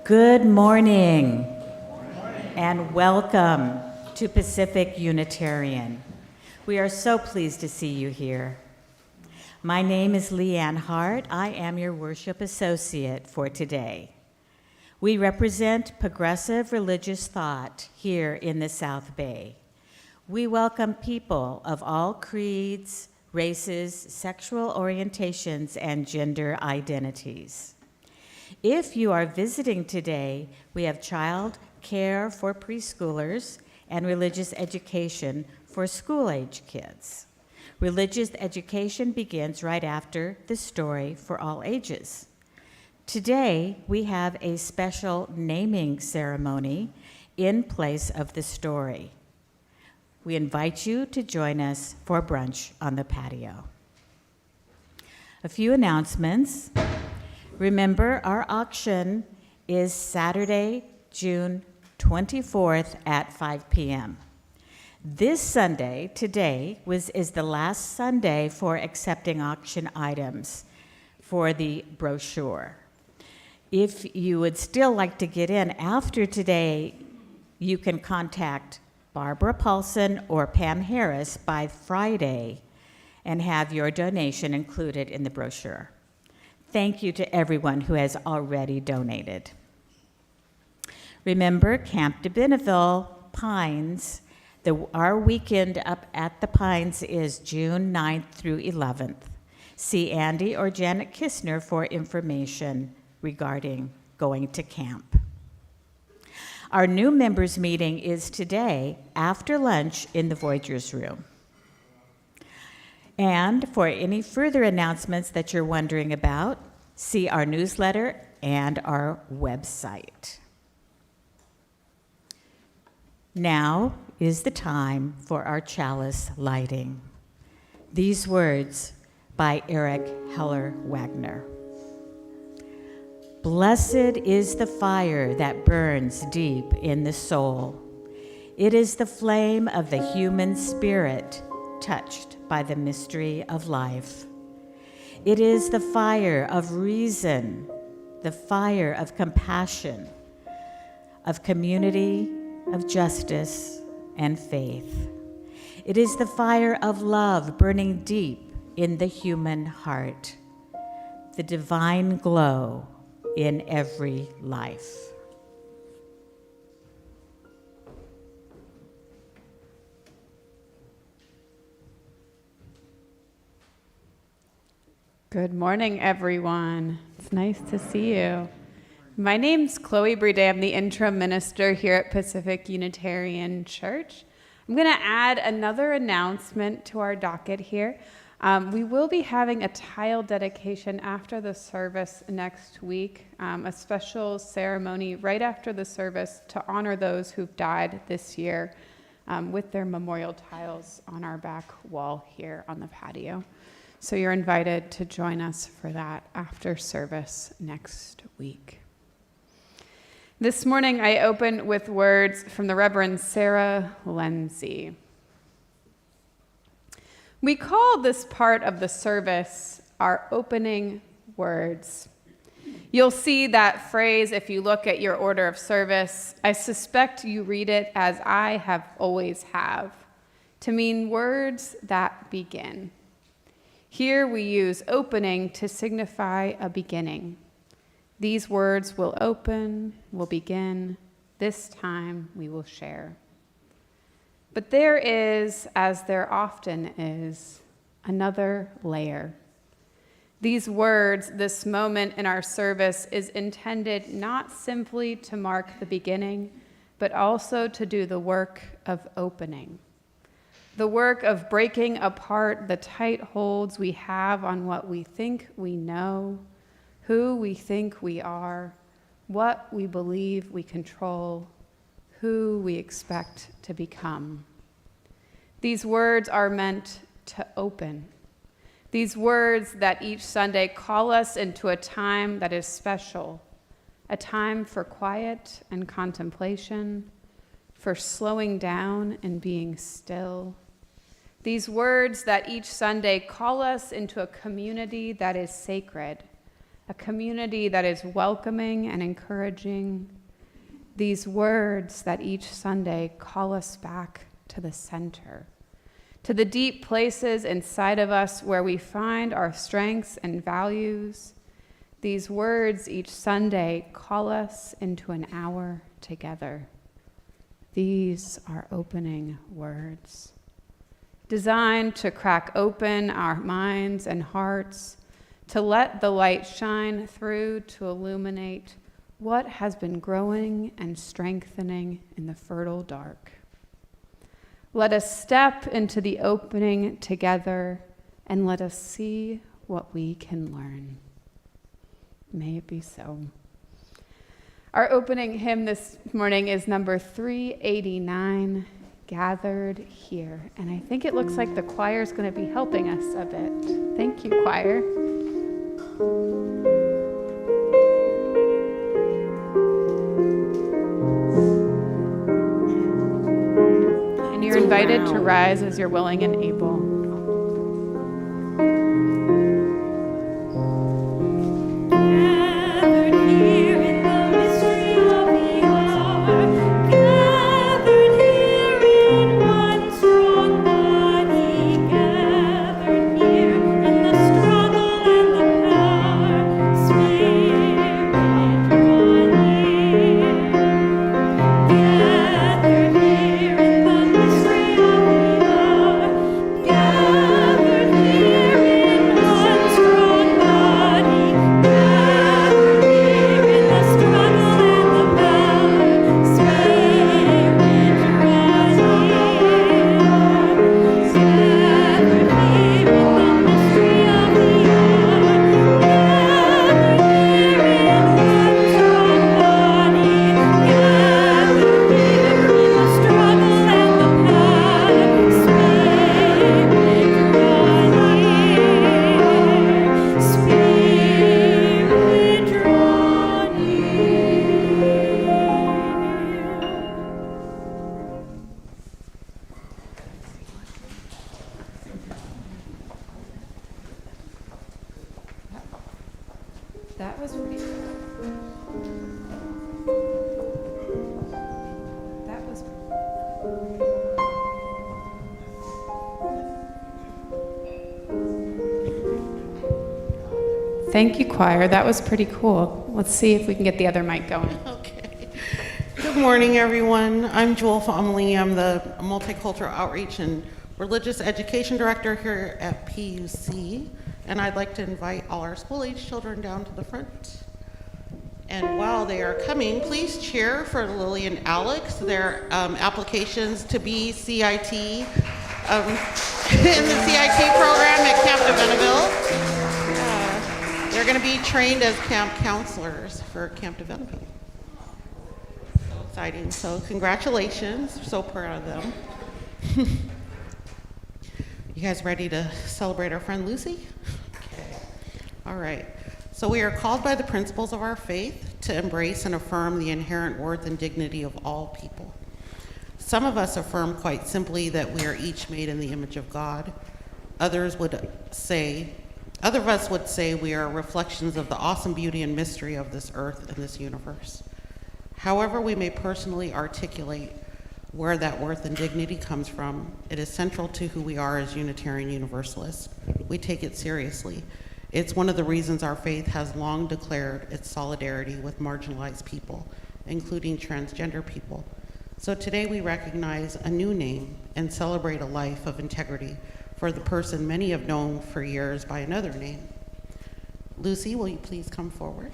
Good morning, and welcome to Pacific Unitarian. We are so pleased to see you here. My name is Leanne Hart. I am your worship associate for today. We represent progressive religious thought here in the South Bay. We welcome people of all creeds, races, sexual orientations, and gender identities. If you are visiting today, we have child care for preschoolers and religious education for school-age kids. Religious education begins right after the story for all ages. Today, we have a special naming ceremony in place of the story. We invite you to join us for brunch on the patio. A few announcements. Remember, our auction is Saturday, June 24th at 5 p.m. This Sunday, today, is the last Sunday for accepting auction items for the brochure. If you would still like to get in after today, you can contact Barbara Paulson or Pam Harris by Friday and have your donation included in the brochure. Thank you to everyone who has already donated. Remember, Camp de Benneville Pines, our weekend up at the Pines is June 9th through 11th. See Andy or Janet Kistner for information regarding going to camp. Our new members meeting is today after lunch in the Voyagers room. And for any further announcements that you're wondering about, see our newsletter and our website. Now is the time for our chalice lighting. These words by Eric Heller Wagner. Blessed is the fire that burns deep in the soul. It is the flame of the human spirit touched by the mystery of life. It is the fire of reason, the fire of compassion, of community, of justice, and faith. It is the fire of love burning deep in the human heart, the divine glow in every life. Good morning, everyone. It's nice to see you. My name's Chloe Briede. I'm the interim minister here at Pacific Unitarian Church. I'm going to add another announcement to our docket here. We will be having a tile dedication after the service next week, a special ceremony right after the service to honor those who've died this year with their memorial tiles on our back wall here on the patio. So you're invited to join us for that after service next week. This morning I open with words from the Reverend Sarah Lindsay. We call this part of the service our opening words. You'll see that phrase if you look at your order of service. I suspect you read it as I have always have, to mean words that begin. Here we use opening to signify a beginning. These words will open, will begin. This time we will share. But there is, as there often is, another layer. These words, this moment in our service, is intended not simply to mark the beginning, but also to do the work of opening. The work of breaking apart the tight holds we have on what we think we know, who we think we are, what we believe we control, who we expect to become. These words are meant to open. These words that each Sunday call us into a time that is special, a time for quiet and contemplation, for slowing down and being still. These words that each Sunday call us into a community that is sacred, a community that is welcoming and encouraging, These words that each Sunday call us back to the center, to the deep places inside of us where we find our strengths and values. These words each Sunday call us into an hour together. These are opening words, designed to crack open our minds and hearts, to let the light shine through to illuminate what has been growing and strengthening in the fertile dark. Let us step into the opening together and let us see what we can learn. May it be so. Our opening hymn this morning is number 389, Gathered Here. And I think it looks like the choir is going to be helping us a bit. Thank you, choir. And you're invited to rise as you're willing and able. That was pretty That was Thank you, choir. That was pretty cool. Let's see if we can get the other mic going. Okay. Good morning, everyone. I'm Jewel Fomley. I'm the Multicultural Outreach and Religious Education Director here at PUC. And I'd like to invite all our school-age children down to the front. And while they are coming, please cheer for Lily and Alex, their applications to be CIT in the CIT program at Camp de Benneville. They're going to be trained as camp counselors for Camp de Benneville. So exciting. So congratulations. So proud of them. You guys ready to celebrate our friend Lucy? Okay. All right. So we are called by the principles of our faith to embrace and affirm the inherent worth and dignity of all people. Some of us affirm quite simply that we are each made in the image of God. Other of us would say we are reflections of the awesome beauty and mystery of this earth and this universe. However we may personally articulate where that worth and dignity comes from, it is central to who we are as Unitarian Universalists. We take it seriously. It's one of the reasons our faith has long declared its solidarity with marginalized people, including transgender people. So today we recognize a new name and celebrate a life of integrity for the person many have known for years by another name. Lucy, will you please come forward?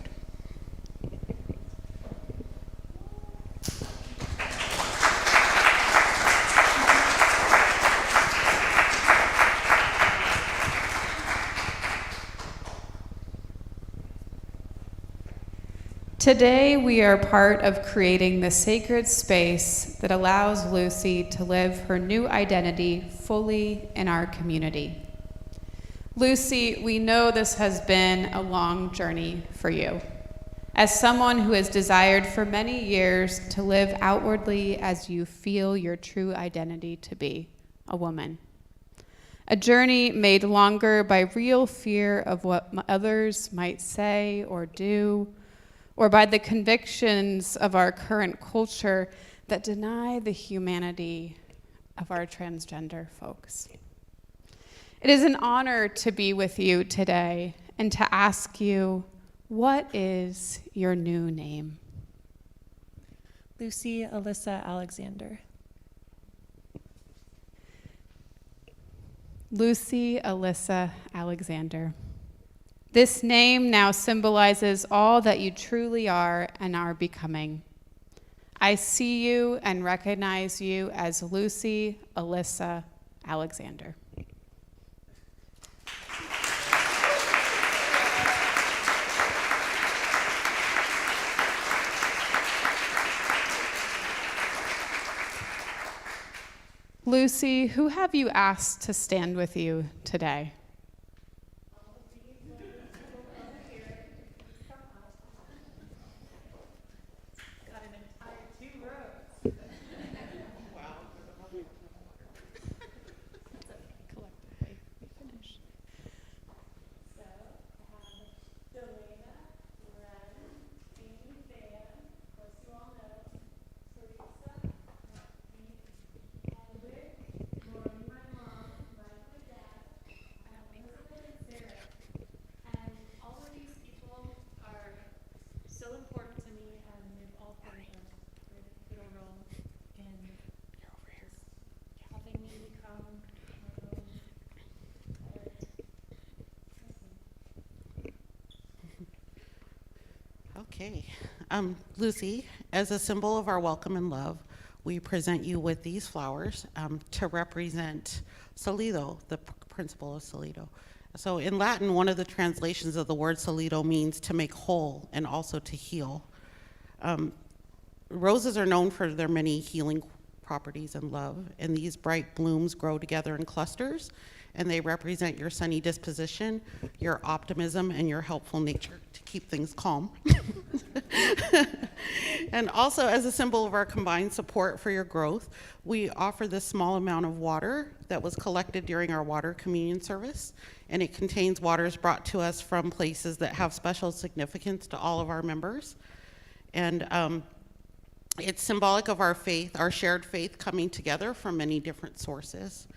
Today, we are part of creating the sacred space that allows Lucy to live her new identity fully in our community. Lucy, we know this has been a long journey for you. As someone who has desired for many years to live outwardly as you feel your true identity to be, a woman. A journey made longer by real fear of what others might say or do, or by the convictions of our current culture that deny the humanity of our transgender folks. It is an honor to be with you today and to ask you, what is your new name? Lucy Alyssa Alexander. Lucy Alyssa Alexander. This name now symbolizes all that you truly are and are becoming. I see you and recognize you as Lucy Alyssa Alexander. Lucy, who have you asked to stand with you today? Okay. Lucy, as a symbol of our welcome and love, we present you with these flowers to represent Solido, the principle of Solido. So in Latin, one of the translations of the word Solido means to make whole and also to heal. Roses are known for their many healing properties and love, and these bright blooms grow together in clusters, and they represent your sunny disposition, your optimism, and your helpful nature to keep things calm. And also, as a symbol of our combined support for your growth, we offer this small amount of water that was collected during our water communion service, and it contains waters brought to us from places that have special significance to all of our members. And it's symbolic of our faith, our shared faith coming together from many different sources.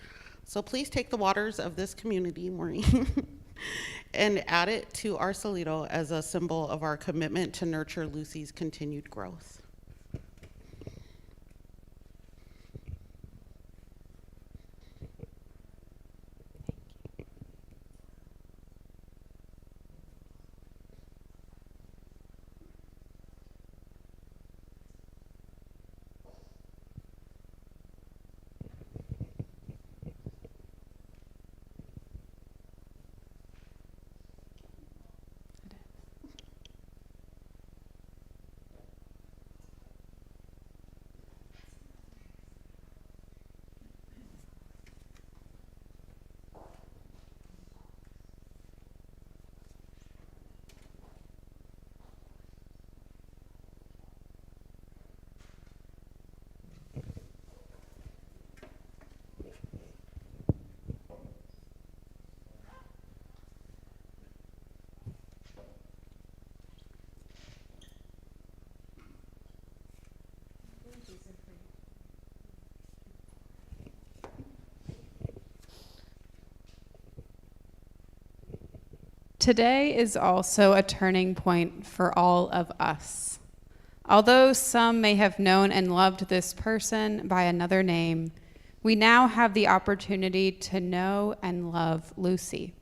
So please take the waters of this community, Maureen, and add it to our Solido as a symbol of our commitment to nurture Lucy's continued growth. Today is also a turning point for all of us. Although some may have known and loved this person by another name, we now have the opportunity to know and love Lucy.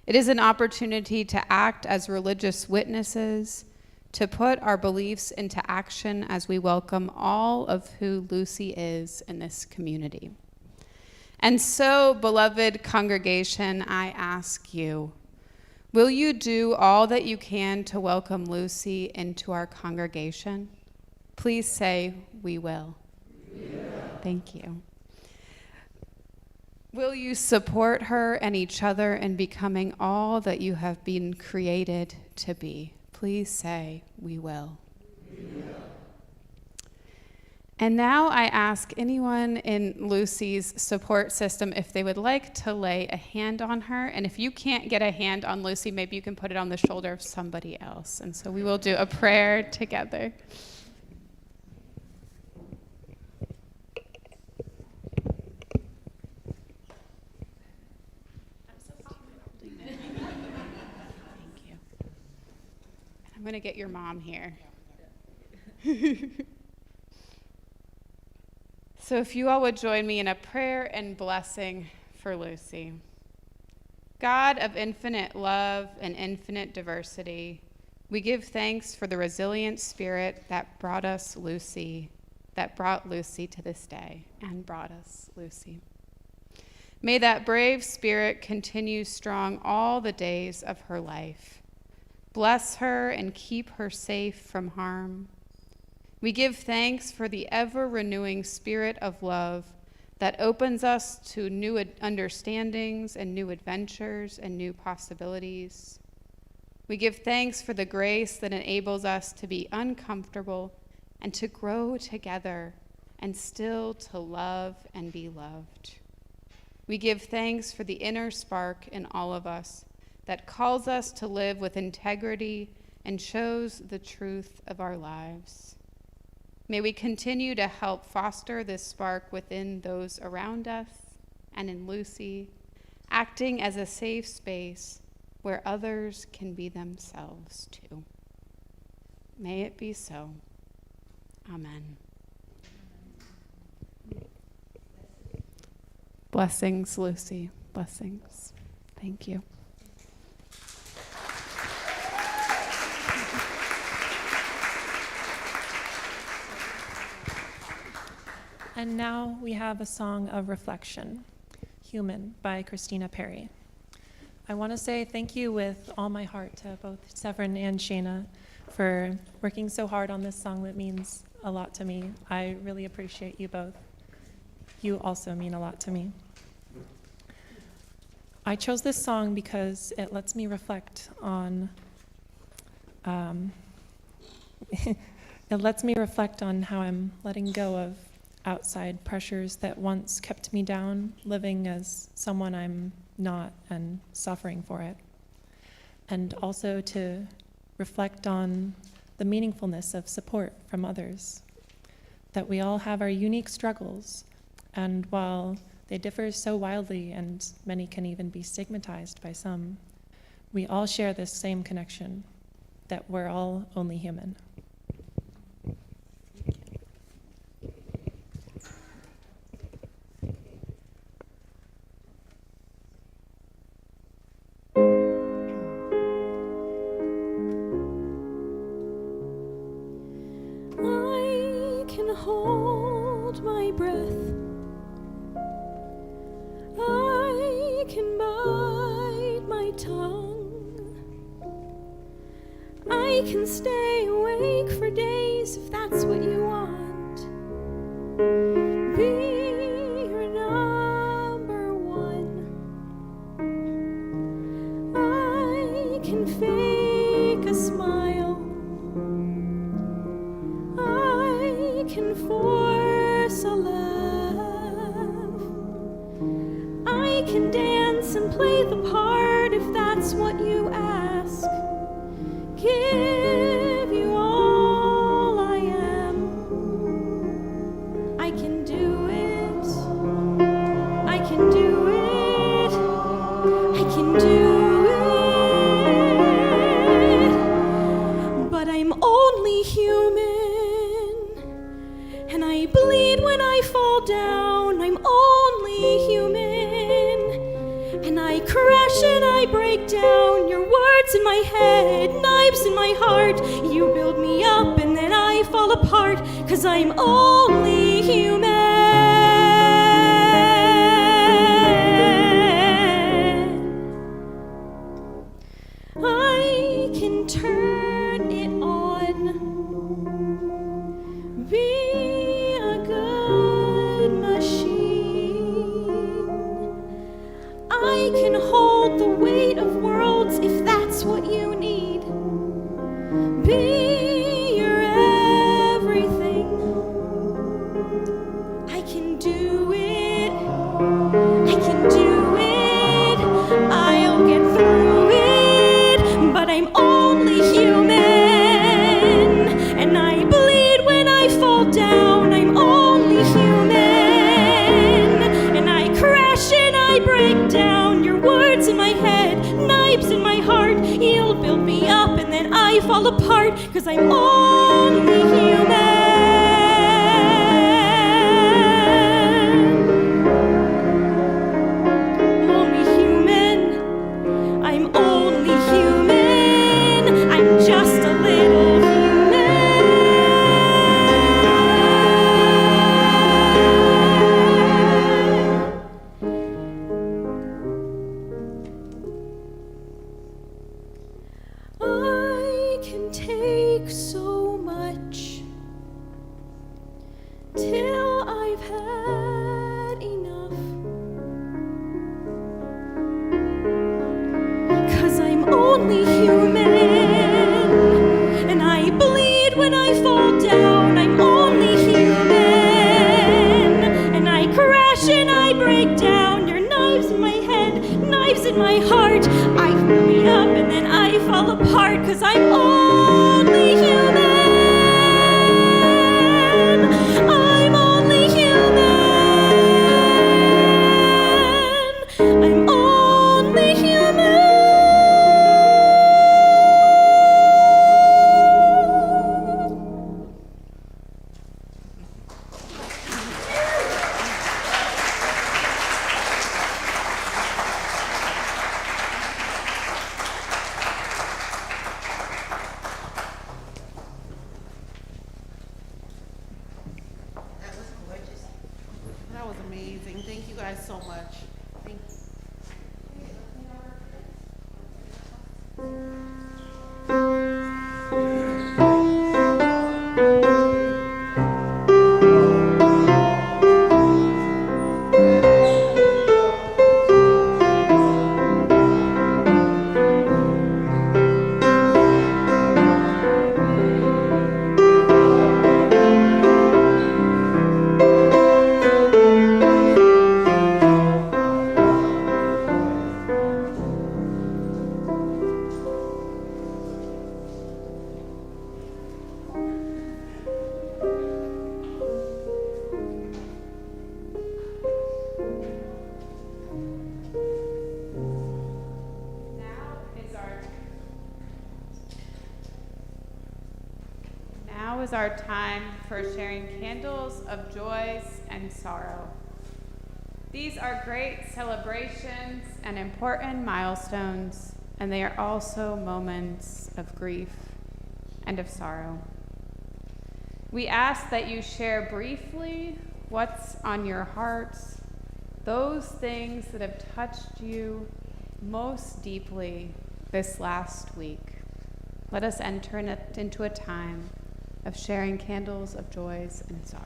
It is an opportunity to act as religious witnesses, to put our beliefs into action as we welcome all of who Lucy is in this community. And so, beloved congregation, I ask you, will you do all that you can to welcome Lucy into our congregation? Please say, we will. We will. Thank you. Will you support her and each other in becoming all that you have been created to be? Please say, we will. We will. And now I ask anyone in Lucy's support system if they would like to lay a hand on her. And if you can't get a hand on Lucy, maybe you can put it on the shoulder of somebody else. And so we will do a prayer together. Thank you. I'm going to get your mom here. So if you all would join me in a prayer and blessing for Lucy. God of infinite love and infinite diversity, we give thanks for the resilient spirit that brought Lucy to this day and brought us Lucy. May that brave spirit continue strong all the days of her life. Bless her and keep her safe from harm. We give thanks for the ever-renewing spirit of love that opens us to new understandings and new adventures and new possibilities. We give thanks for the grace that enables us to be uncomfortable and to grow together and still to love and be loved. We give thanks for the inner spark in all of us that calls us to live with integrity and shows the truth of our lives. May we continue to help foster this spark within those around us and in Lucy, acting as a safe space where others can be themselves too. May it be so. Amen. Blessings, Lucy. Blessings. Thank you. And now we have a song of reflection, Human by Christina Perry. I want to say thank you with all my heart to both Severin and Shayna for working so hard on this song that means a lot to me. I really appreciate you both. You also mean a lot to me. I chose this song because it lets me reflect on how I'm letting go of outside pressures that once kept me down, living as someone I'm not and suffering for it. And also to reflect on the meaningfulness of support from others, that we all have our unique struggles, and while they differ so wildly and many can even be stigmatized by some, we all share this same connection, that we're all only human. I can hold my breath. I can bite my tongue. I can stay awake for days if that's what you want. Be your number one. I can fake a smile. I can force a laugh. I can dance and play the part if that's what you ask. Give you all I am. I can do it. I can do it. I can do it. But I'm only human. And I bleed when I fall down. I'm only human. And I crash and I break down. Your words in my head, knives in my heart. You build me up and then I fall apart. 'Cause I'm only human. I can turn it on. Be a good machine. I can hold the weight of worlds if that's what you need. Be your everything. heart. You'll build me up and then I fall apart, 'cause I'm only human. I'm only human. I'm only human. I'm just a little human. I can take so much till I've had enough. 'Cause I'm only human, and I bleed when I fall down. I'm only human, and I crash and I break down. Your knives in my head, knives in my heart. I fill me up and then I fall apart, 'cause I'm only human. I'm only human. I'm only human. That was gorgeous. That was amazing. Thank you guys so much. Thank you. Now is our time for sharing candles of joys and sorrow. These are great celebrations and important milestones, and they are also moments of grief and of sorrow. We ask that you share briefly what's on your hearts, those things that have touched you most deeply this last week. Let us enter into a time of sharing candles of joys and sorrow.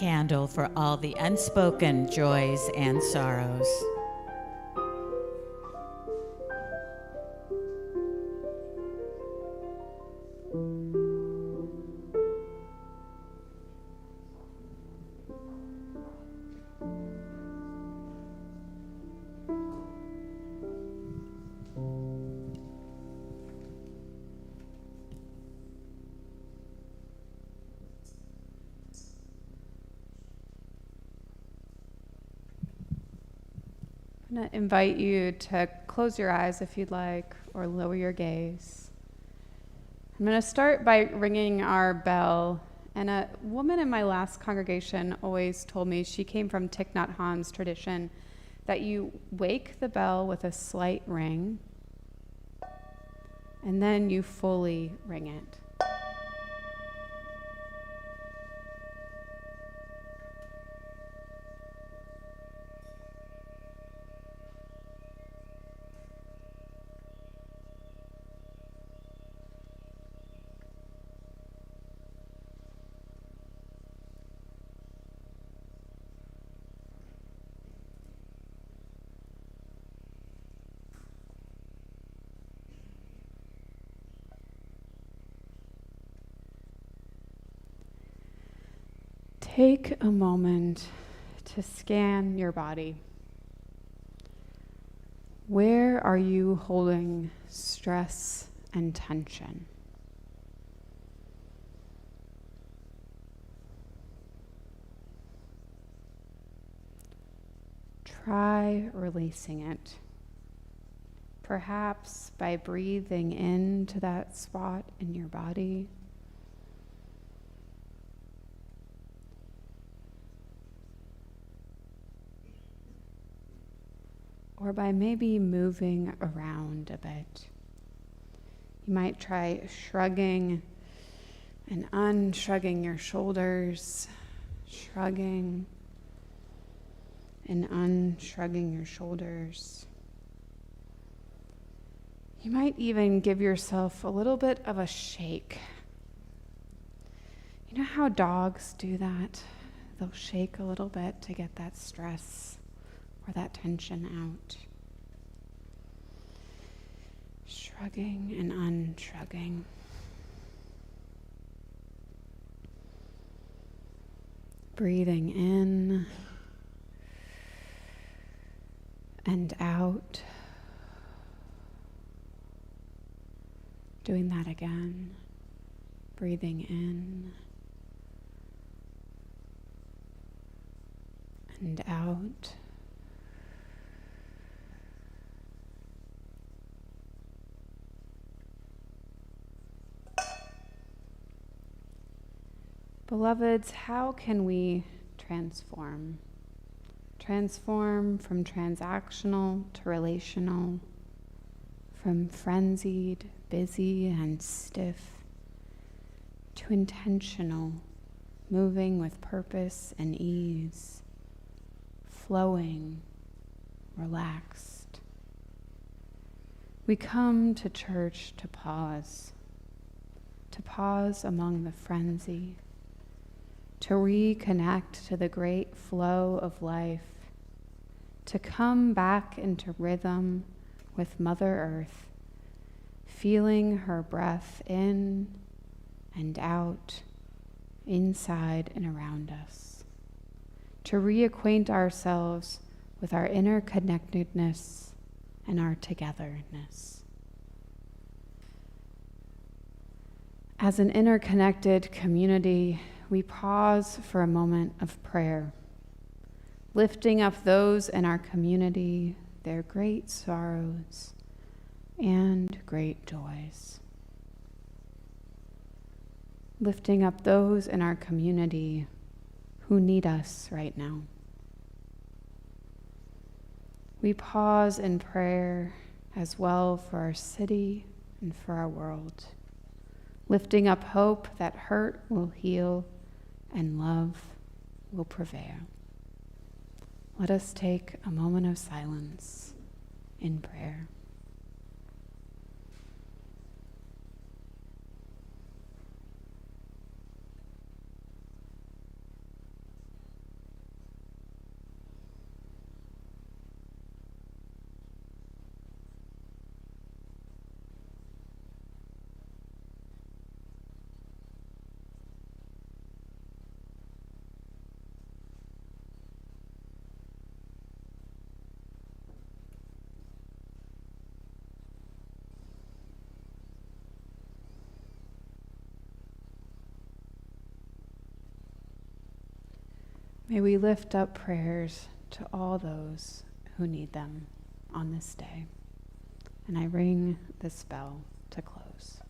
candle for all the unspoken joys and sorrows. I'm going to invite you to close your eyes if you'd like, or lower your gaze. I'm going to start by ringing our bell. And a woman in my last congregation always told me, she came from Thich Nhat Hanh's tradition, that you wake the bell with a slight ring, and then you fully ring it. Take a moment to scan your body. Where are you holding stress and tension? Try releasing it. Perhaps by breathing into that spot in your body. Or by maybe moving around a bit. You might try shrugging and unshrugging your shoulders, shrugging and unshrugging your shoulders. You might even give yourself a little bit of a shake. You know how dogs do that? They'll shake a little bit to get that stress or that tension out. Shrugging and unshrugging. Breathing in and out. Doing that again. Breathing in and out. Beloveds, how can we transform? Transform from transactional to relational, from frenzied, busy, and stiff, to intentional, moving with purpose and ease, flowing, relaxed. We come to church to pause among the frenzy, to reconnect to the great flow of life, to come back into rhythm with Mother Earth, feeling her breath in and out, inside and around us, to reacquaint ourselves with our interconnectedness and our togetherness. As an interconnected community, we pause for a moment of prayer, lifting up those in our community, their great sorrows and great joys. Lifting up those in our community who need us right now. We pause in prayer as well for our city and for our world, lifting up hope that hurt will heal and love will prevail. Let us take a moment of silence in prayer. May we lift up prayers to all those who need them on this day. And I ring this bell to close.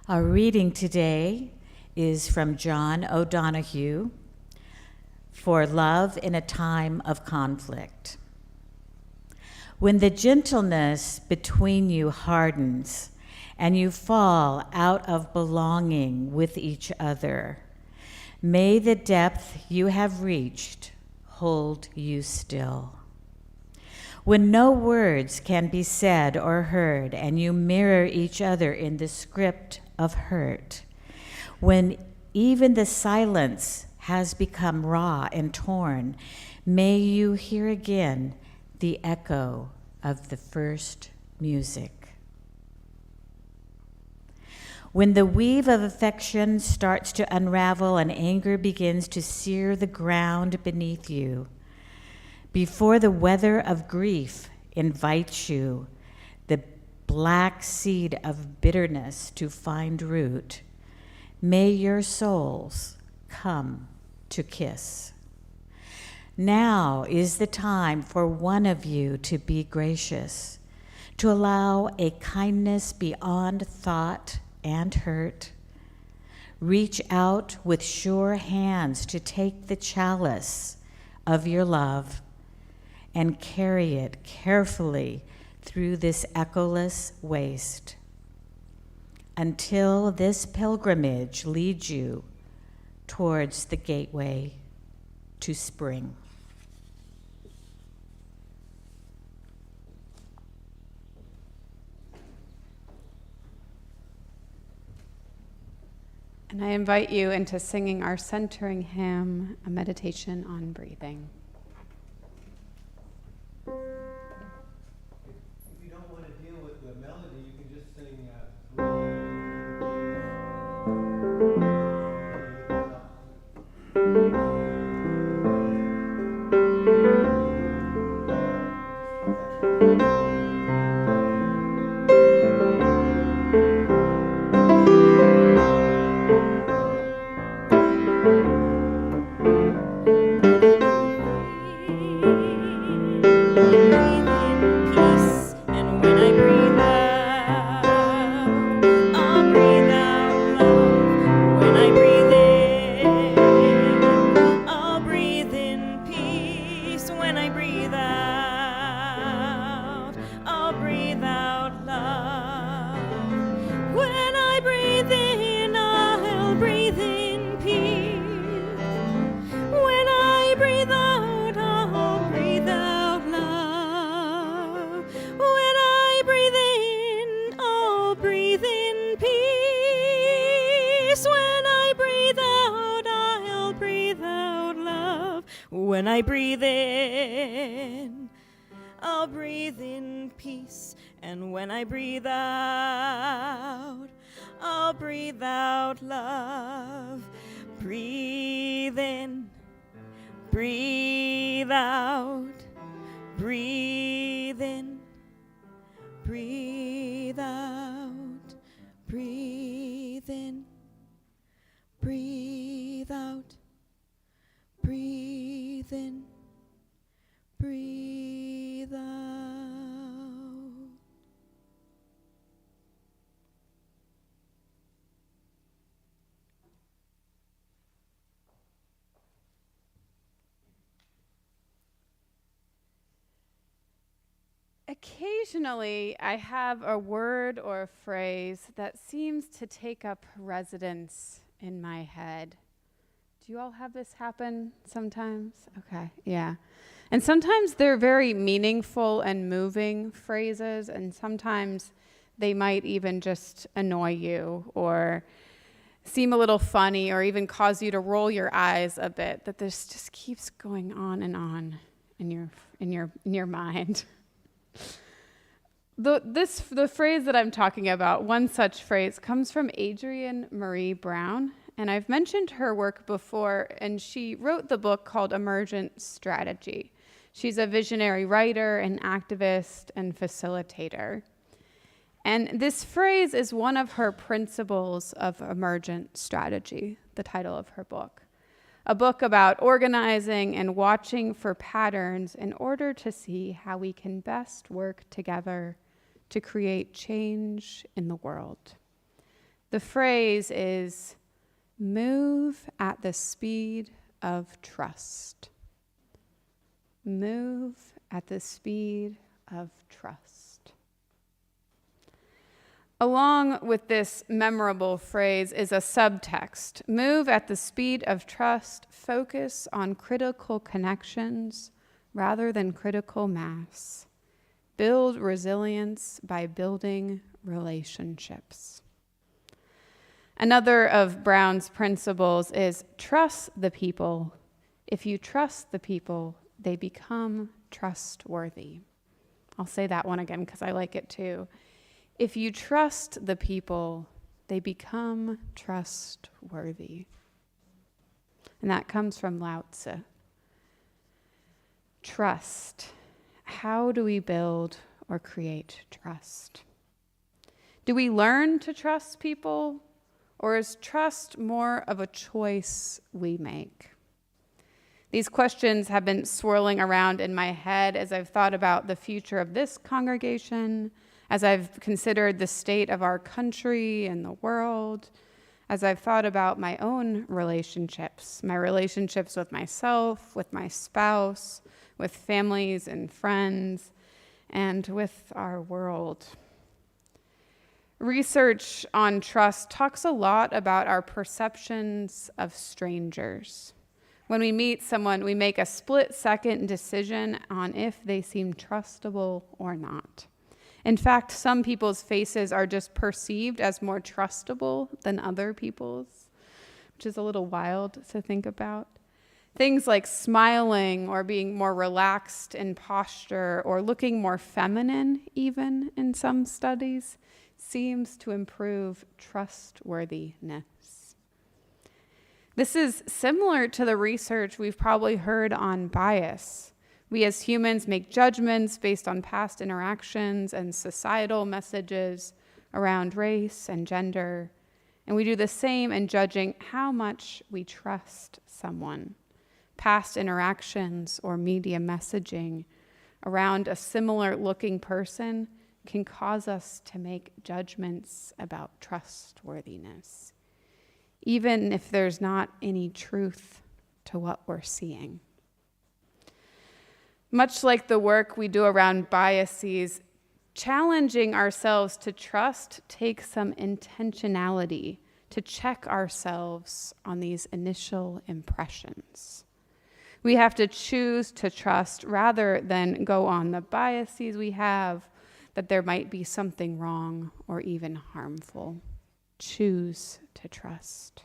Our reading today is from John O'Donohue, For Love in a Time of Conflict. When the gentleness between you hardens and you fall out of belonging with each other, may the depth you have reached hold you still. When no words can be said or heard and you mirror each other in the script of hurt, when even the silence has become raw and torn, may you hear again the echo of the first music. When the weave of affection starts to unravel and anger begins to sear the ground beneath you, before the weather of grief invites you, the black seed of bitterness to find root, may your souls come to kiss. Now is the time for one of you to be gracious, to allow a kindness beyond thought and hurt. Reach out with sure hands to take the chalice of your love and carry it carefully through this echoless waste until this pilgrimage leads you towards the gateway to spring. And I invite you into singing our centering hymn, a meditation on breathing. If you don't want to deal with the melody, you can just sing When I breathe in, I'll breathe in peace. And when I breathe out, I'll breathe out love. Breathe in, breathe breathe out, breathe in, breathe out, breathe in, breathe out, breathe in, breathe out. Occasionally, I have a word or a phrase that seems to take up residence in my head. Do you all have this happen sometimes? Okay, yeah. And sometimes they're very meaningful and moving phrases, and sometimes they might even just annoy you or seem a little funny or even cause you to roll your eyes a bit, that this just keeps going on and on in your mind. The phrase that I'm talking about, one such phrase, comes from Adrienne Marie Brown, and I've mentioned her work before, and she wrote the book called Emergent Strategy. She's a visionary writer, an activist, and facilitator. And this phrase is one of her principles of emergent strategy, the title of her book. A book about organizing and watching for patterns in order to see how we can best work together to create change in the world. The phrase is, move at the speed of trust. Move at the speed of trust. Along with this memorable phrase is a subtext. Move at the speed of trust. Focus on critical connections rather than critical mass. Build resilience by building relationships. Another of Brown's principles is trust the people. If you trust the people, they become trustworthy. I'll say that one again because I like it too. If you trust the people, they become trustworthy. And that comes from Lao Tzu. Trust. How do we build or create trust? Do we learn to trust people, or is trust more of a choice we make? These questions have been swirling around in my head as I've thought about the future of this congregation, as I've considered the state of our country and the world, as I've thought about my own relationships, my relationships with myself, with my spouse, with families and friends, and with our world. Research on trust talks a lot about our perceptions of strangers. When we meet someone, we make a split-second decision on if they seem trustable or not. In fact, some people's faces are just perceived as more trustable than other people's, which is a little wild to think about. Things like smiling or being more relaxed in posture or looking more feminine, even in some studies, seems to improve trustworthiness. This is similar to the research we've probably heard on bias. We as humans make judgments based on past interactions and societal messages around race and gender, and we do the same in judging how much we trust someone. Past interactions or media messaging around a similar looking person can cause us to make judgments about trustworthiness, even if there's not any truth to what we're seeing. Much like the work we do around biases, challenging ourselves to trust takes some intentionality to check ourselves on these initial impressions. We have to choose to trust rather than go on the biases we have that there might be something wrong or even harmful. Choose to trust.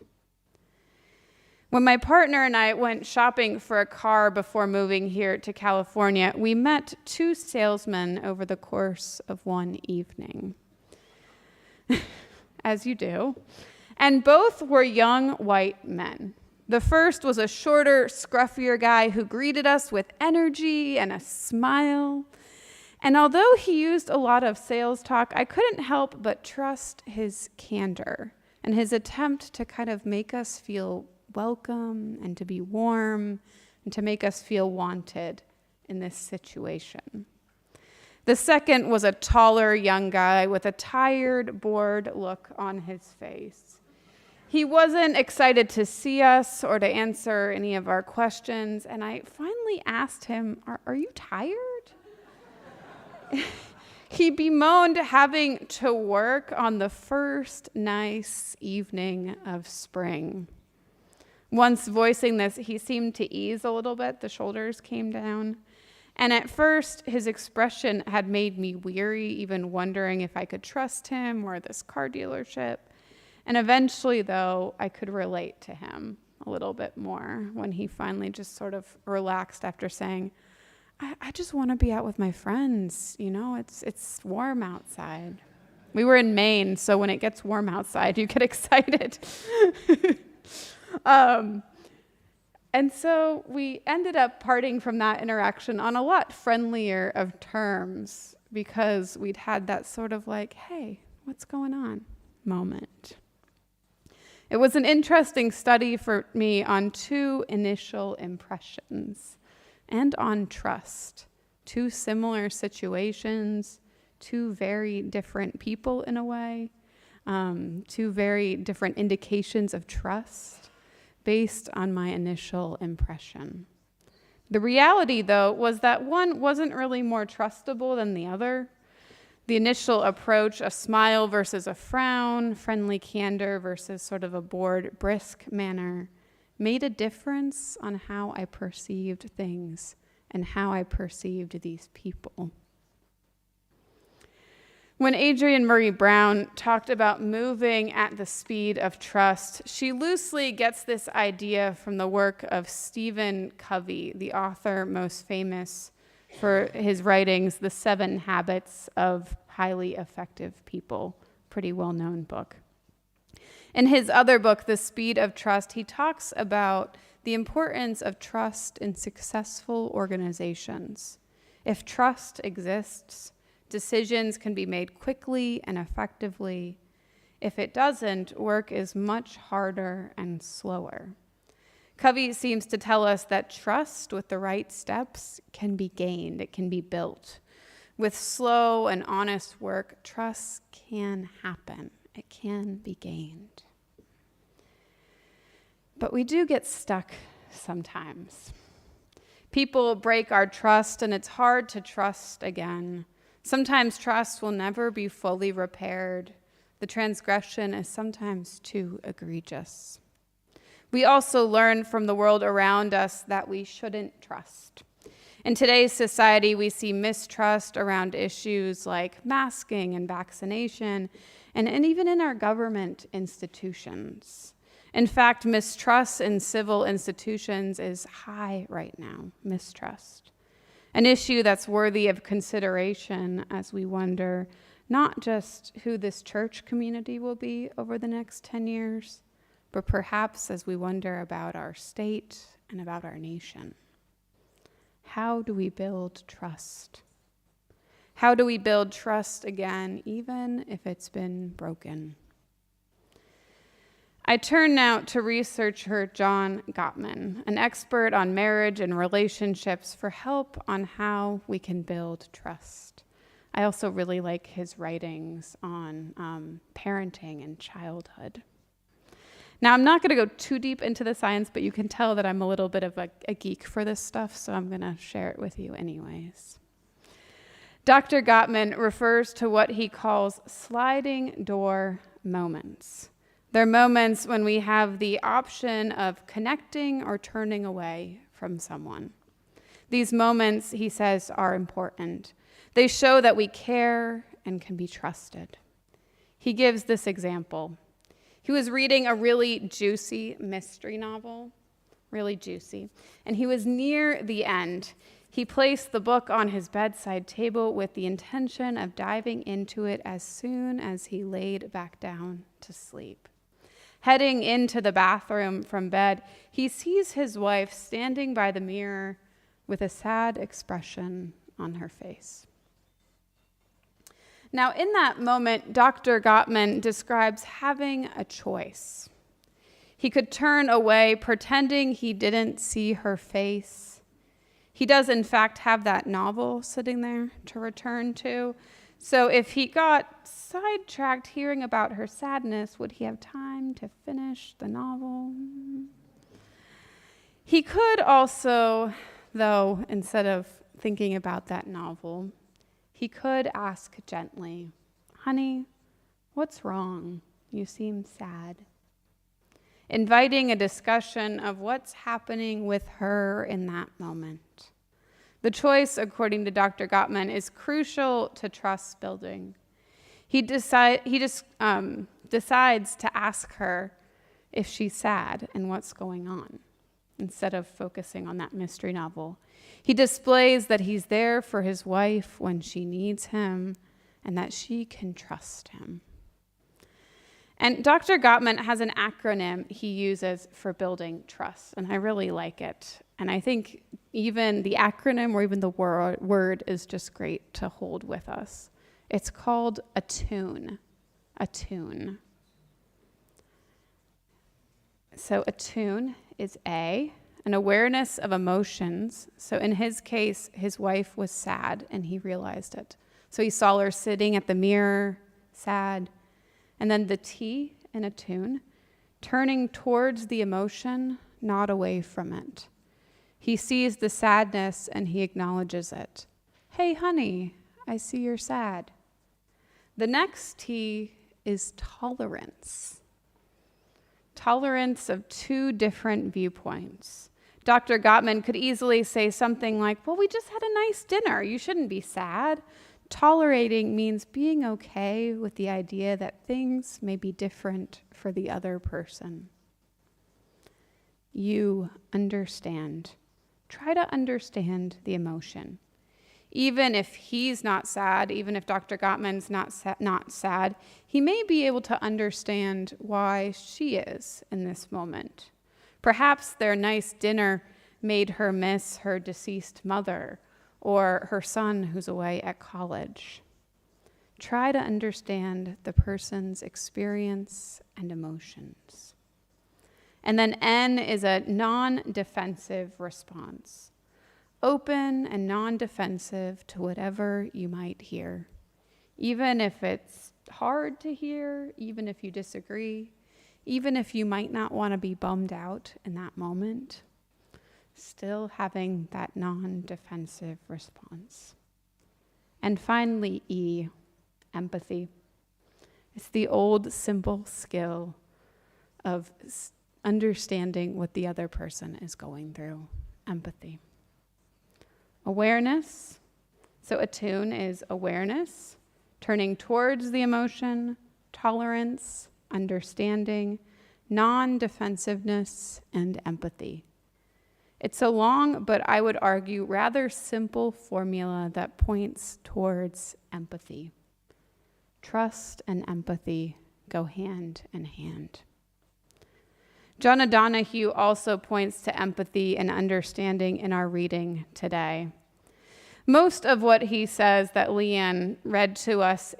When my partner and I went shopping for a car before moving here to California, we met two salesmen over the course of one evening, as you do, and both were young white men. The first was a shorter, scruffier guy who greeted us with energy and a smile. And although he used a lot of sales talk, I couldn't help but trust his candor and his attempt to kind of make us feel welcome and to be warm and to make us feel wanted in this situation. The second was a taller young guy with a tired, bored look on his face. He wasn't excited to see us or to answer any of our questions, and I finally asked him, are you tired? He bemoaned having to work on the first nice evening of spring. Once voicing this, he seemed to ease a little bit. The shoulders came down. And at first, his expression had made me weary, even wondering if I could trust him or this car dealership. And eventually, though, I could relate to him a little bit more when he finally just sort of relaxed after saying, I just want to be out with my friends. You know, it's warm outside. We were in Maine, so when it gets warm outside, you get excited. And so we ended up parting from that interaction on a lot friendlier of terms because we'd had that sort of like, hey, what's going on moment. It was an interesting study for me on two initial impressions and on trust. Two similar situations, two very different people in a way, two very different indications of trust based on my initial impression. The reality, though, was that one wasn't really more trustable than the other. The initial approach, a smile versus a frown, friendly candor versus sort of a bored, brisk manner, made a difference on how I perceived things and how I perceived these people. When Adrienne Marie Brown talked about moving at the speed of trust, she loosely gets this idea from the work of Stephen Covey, the author most famous for his writings, The 7 Habits of Highly Effective People, pretty well-known book. In his other book, The Speed of Trust, he talks about the importance of trust in successful organizations. If trust exists, decisions can be made quickly and effectively. If it doesn't, work is much harder and slower. Covey seems to tell us that trust with the right steps can be gained, it can be built. With slow and honest work, trust can happen, it can be gained. But we do get stuck sometimes. People break our trust, and it's hard to trust again. Sometimes trust will never be fully repaired. The transgression is sometimes too egregious. We also learn from the world around us that we shouldn't trust. In today's society, we see mistrust around issues like masking and vaccination, and even in our government institutions. In fact, mistrust in civil institutions is high right now, mistrust. An issue that's worthy of consideration as we wonder not just who this church community will be over the next 10 years, but perhaps as we wonder about our state and about our nation. How do we build trust? How do we build trust again, even if it's been broken? I turn now to researcher John Gottman, an expert on marriage and relationships, for help on how we can build trust. I also really like his writings on parenting and childhood. Now, I'm not going to go too deep into the science, but you can tell that I'm a little bit of a geek for this stuff, so I'm going to share it with you anyways. Dr. Gottman refers to what he calls sliding door moments. They're moments when we have the option of connecting or turning away from someone. These moments, he says, are important. They show that we care and can be trusted. He gives this example. He was reading a really juicy mystery novel, really juicy, and he was near the end. He placed the book on his bedside table with the intention of diving into it as soon as he laid back down to sleep. Heading into the bathroom from bed, he sees his wife standing by the mirror with a sad expression on her face. Now, in that moment, Dr. Gottman describes having a choice. He could turn away, pretending he didn't see her face. He does, in fact, have that novel sitting there to return to. So if he got sidetracked hearing about her sadness, would he have time to finish the novel? He could also, though, instead of thinking about that novel, he could ask gently, "Honey, what's wrong? You seem sad." Inviting a discussion of what's happening with her in that moment. The choice, according to Dr. Gottman, is crucial to trust building. He decides to ask her if she's sad and what's going on, instead of focusing on that mystery novel. He displays that he's there for his wife when she needs him and that she can trust him. And Dr. Gottman has an acronym he uses for building trust, and I really like it. And I think even the acronym or even the word is just great to hold with us. It's called attune. Attune. So attune is A, an awareness of emotions. So in his case, his wife was sad and he realized it. So he saw her sitting at the mirror, sad. And then the T in attune, turning towards the emotion, not away from it. He sees the sadness and he acknowledges it. "Hey, honey, I see you're sad." The next T is tolerance. Tolerance of two different viewpoints. Dr. Gottman could easily say something like, "Well, we just had a nice dinner. You shouldn't be sad." Tolerating means being okay with the idea that things may be different for the other person. You understand. Try to understand the emotion. Even if he's not sad, even if Dr. Gottman's not sad, he may be able to understand why she is in this moment. Perhaps their nice dinner made her miss her deceased mother or her son who's away at college. Try to understand the person's experience and emotions. And then N is a non-defensive response. Open and non-defensive to whatever you might hear. Even if it's hard to hear, even if you disagree, even if you might not want to be bummed out in that moment, still having that non-defensive response. And finally, E, empathy. It's the old simple skill of understanding what the other person is going through. Empathy. Awareness. So attune is awareness, turning towards the emotion, tolerance, understanding, non-defensiveness, and empathy. It's a long, but I would argue rather simple formula that points towards empathy. Trust and empathy go hand in hand. John O'Donohue also points to empathy and understanding in our reading today. Most of what he says that Leanne read to us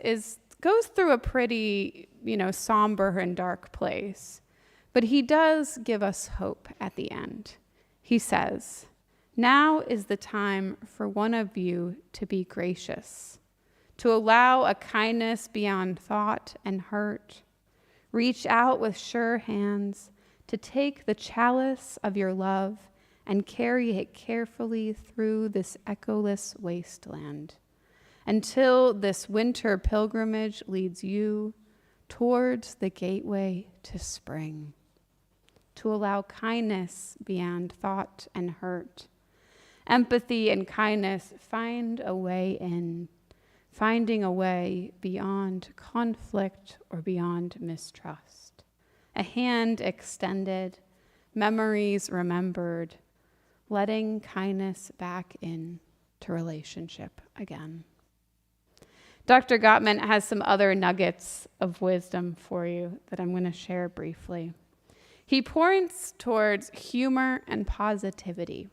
goes through a pretty, somber and dark place. But he does give us hope at the end. He says, "Now is the time for one of you to be gracious, to allow a kindness beyond thought and hurt. Reach out with sure hands to take the chalice of your love and carry it carefully through this echoless wasteland until this winter pilgrimage leads you towards the gateway to spring. To allow kindness beyond thought and hurt. Empathy and kindness find a way in, finding a way beyond conflict or beyond mistrust. A hand extended, memories remembered, letting kindness back in to relationship again." Dr. Gottman has some other nuggets of wisdom for you that I'm going to share briefly. He points towards humor and positivity,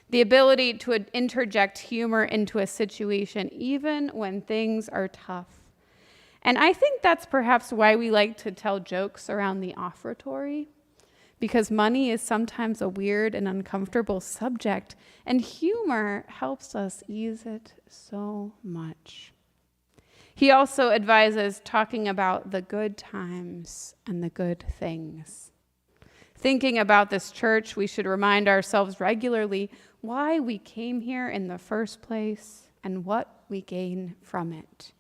the ability to interject humor into a situation even when things are tough. And I think that's perhaps why we like to tell jokes around the offertory, because money is sometimes a weird and uncomfortable subject, and humor helps us ease it so much. He also advises talking about the good times and the good things. Thinking about this church, we should remind ourselves regularly why we came here in the first place and what we gain from it.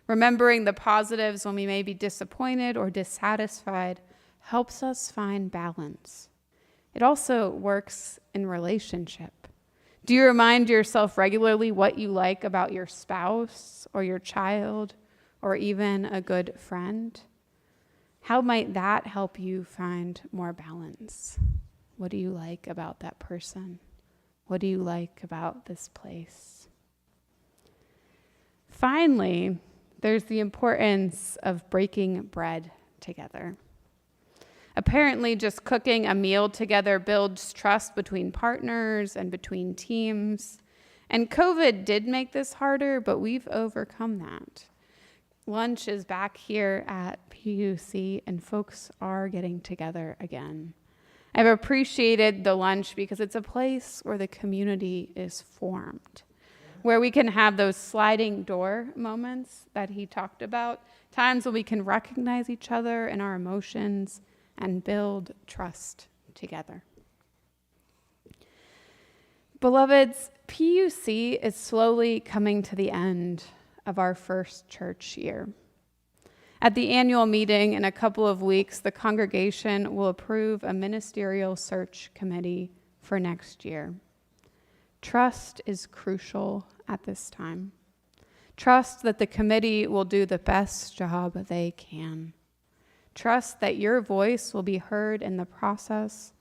Remembering the positives when we may be disappointed or dissatisfied helps us find balance. It also works in relationship. Do you remind yourself regularly what you like about your spouse or your child or even a good friend? How might that help you find more balance? What do you like about that person? What do you like about this place? Finally, there's the importance of breaking bread together. Apparently, just cooking a meal together builds trust between partners and between teams. And COVID did make this harder, but we've overcome that. Lunch is back here at PUC, and folks are getting together again. I've appreciated the lunch because it's a place where the community is formed, where we can have those sliding door moments that he talked about, times when we can recognize each other and our emotions and build trust together. Beloveds, PUC is slowly coming to the end of our first church year. At the annual meeting in a couple of weeks, the congregation will approve a ministerial search committee for next year. Trust is crucial at this time. Trust that the committee will do the best job they can. Trust that your voice will be heard in the process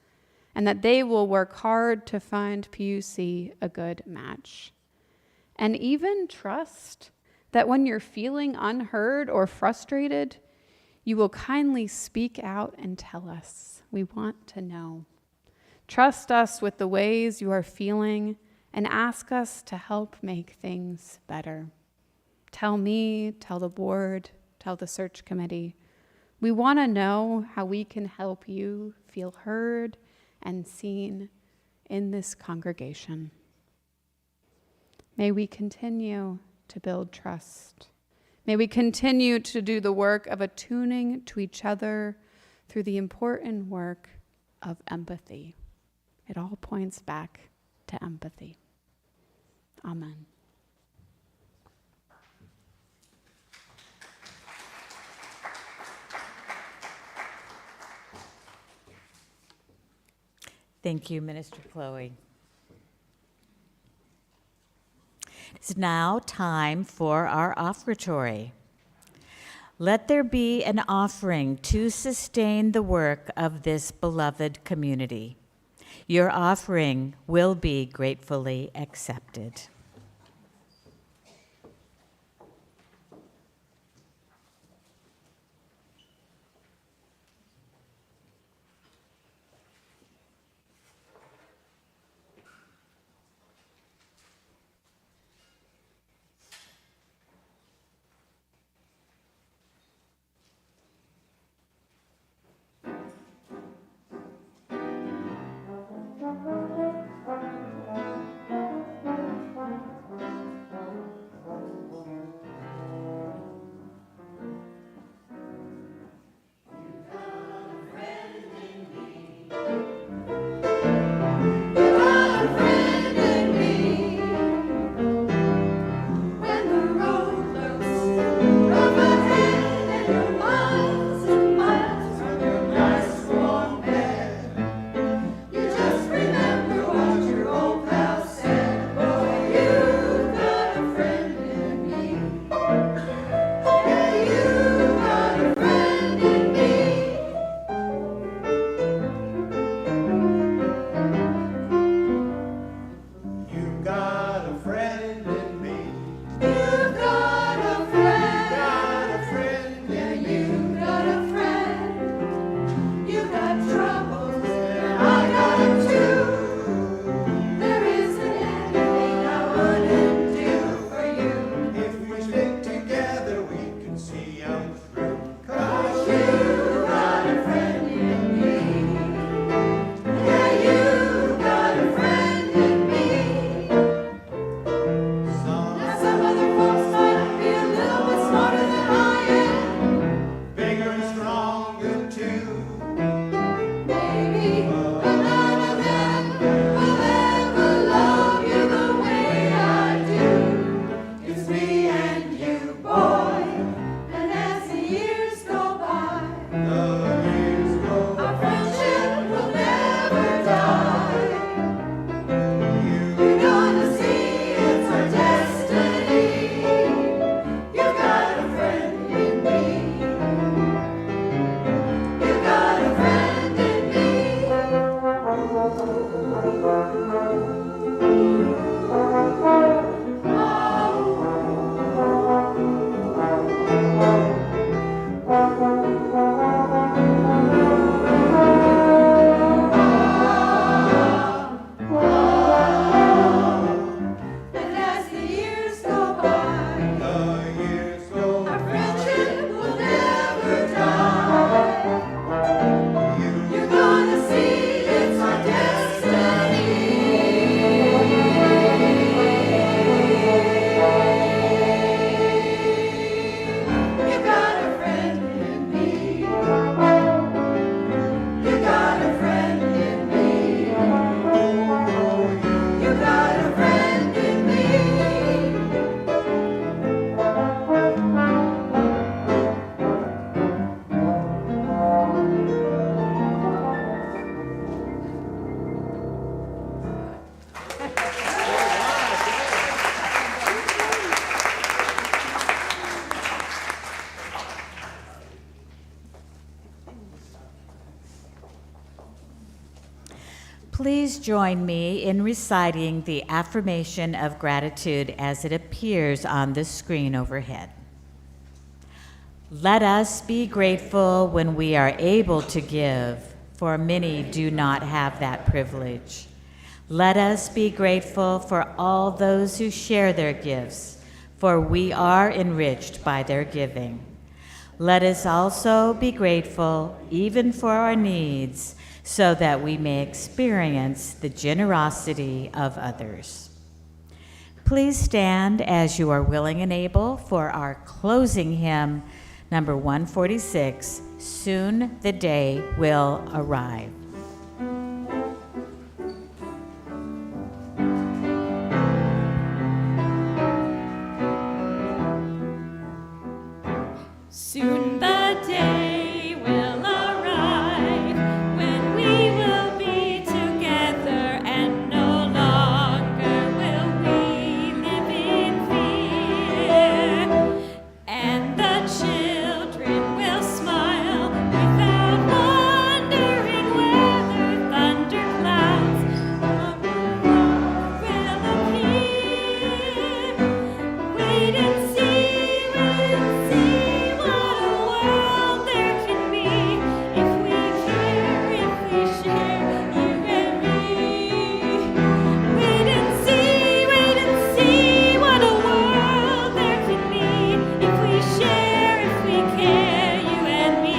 and that they will work hard to find PUC a good match. And even trust that when you're feeling unheard or frustrated, you will kindly speak out and tell us. We want to know. Trust us with the ways you are feeling and ask us to help make things better. Tell me, tell the board, tell the search committee. We want to know how we can help you feel heard and seen in this congregation. May we continue to build trust. May we continue to do the work of attuning to each other through the important work of empathy. It all points back to empathy. Amen. Thank you, Minister Chloe. It's now time for our offertory. Let there be an offering to sustain the work of this beloved community. Your offering will be gratefully accepted. please join me in reciting the affirmation of gratitude as it appears on the screen overhead. Let us be grateful when we are able to give, for many do not have that privilege. Let us be grateful for all those who share their gifts, for we are enriched by their giving. Let us also be grateful even for our needs, so that we may experience the generosity of others. Please stand as you are willing and able for our closing hymn, number 146, Soon the Day Will Arrive. Soon the day will arrive when we will be together, and no longer will we live in fear. And the children will smile without wondering whether thunderclouds will appear. Wait and see what a world there can be if we care, if we share, you and me. Wait and see what a world there can be if we share, if we care, you and me.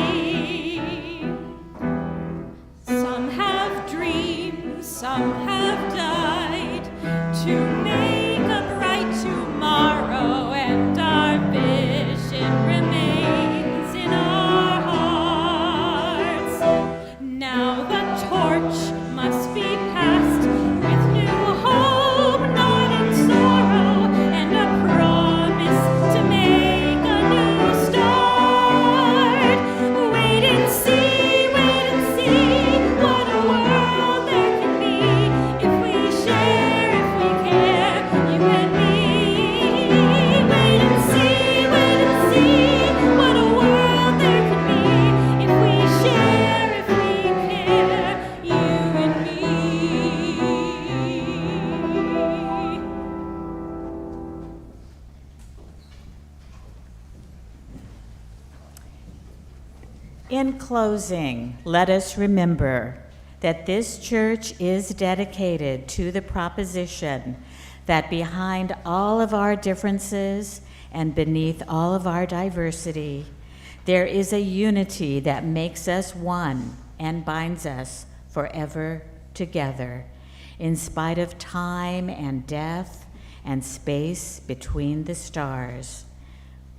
Some have dreams, some have died to make a bright tomorrow, and our vision remains in our hearts. Now the torch must be passed with new hope, not in sorrow, and a promise to make a new start. Wait and see what a world there can be if we share, if we care, you and me. Wait and see what a world there can be if we share, if we care, you and me. In closing, let us remember that this church is dedicated to the proposition that behind all of our differences and beneath all of our diversity, there is a unity that makes us one and binds us forever together, in spite of time and death and space between the stars.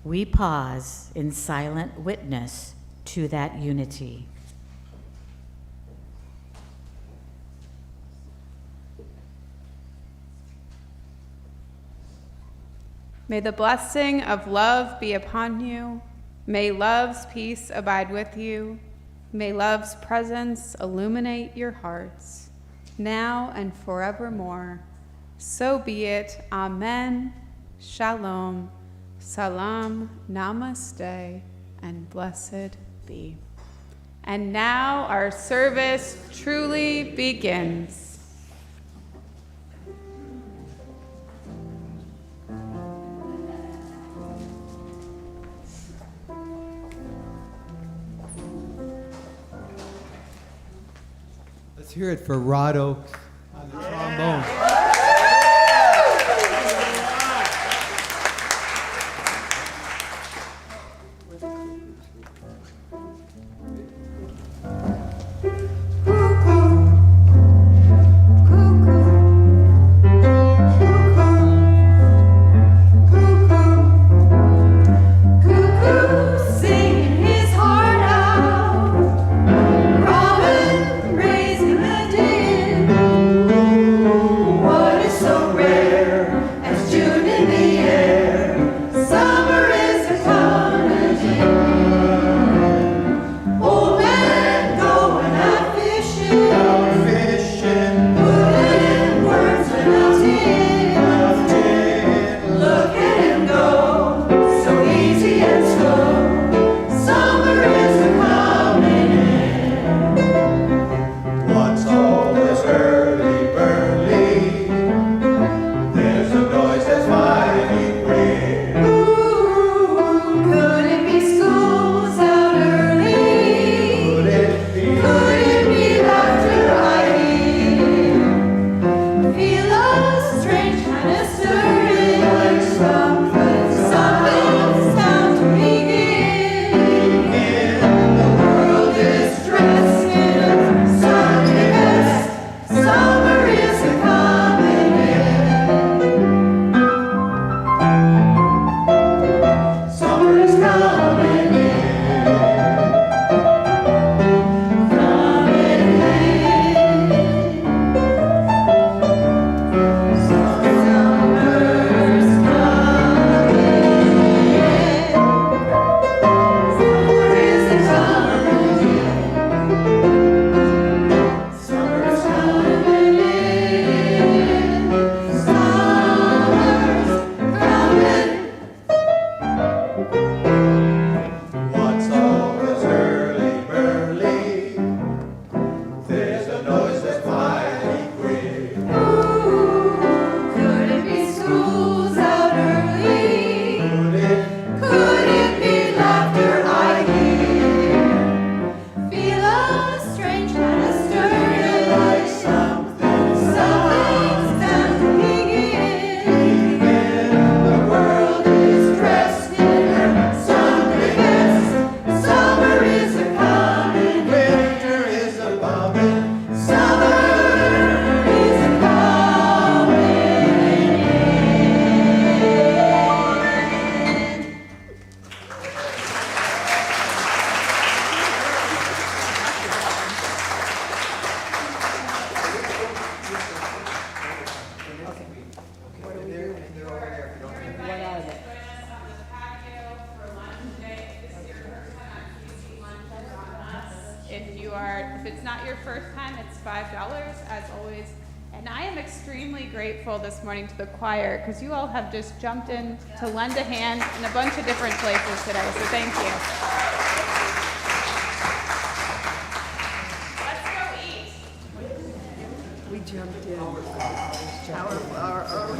We pause in silent witness to that unity. May the blessing of love be upon you. May love's peace abide with you. May love's presence illuminate your hearts, now and forevermore. So be it. Amen. Shalom. Salam. Namaste. And blessed be. And now our service truly begins. Let's hear it for Rod Oakes on the trombone. Singing his heart out, Robin raising the din. Feel a strange kind of stirring, like something's bound to begin. The world is dressed in a Sunday best. Summer is a coming in. Summer is coming in. What's all this hurly-burly? There's a noise that's mighty queer. Could it be school's out early? Could it be laughter I hear? Feel a strange kind of stirring, like something's bound to begin. The world is dressed in her Sunday best. Summer is a coming. Winter is a bombing. Summer is a coming. If it's not your first time, it's $5 as always. And I am extremely grateful this morning to the choir because you all have just jumped in to lend a hand in a bunch of different places today. So thank you. Let's go eat. We jumped in. Our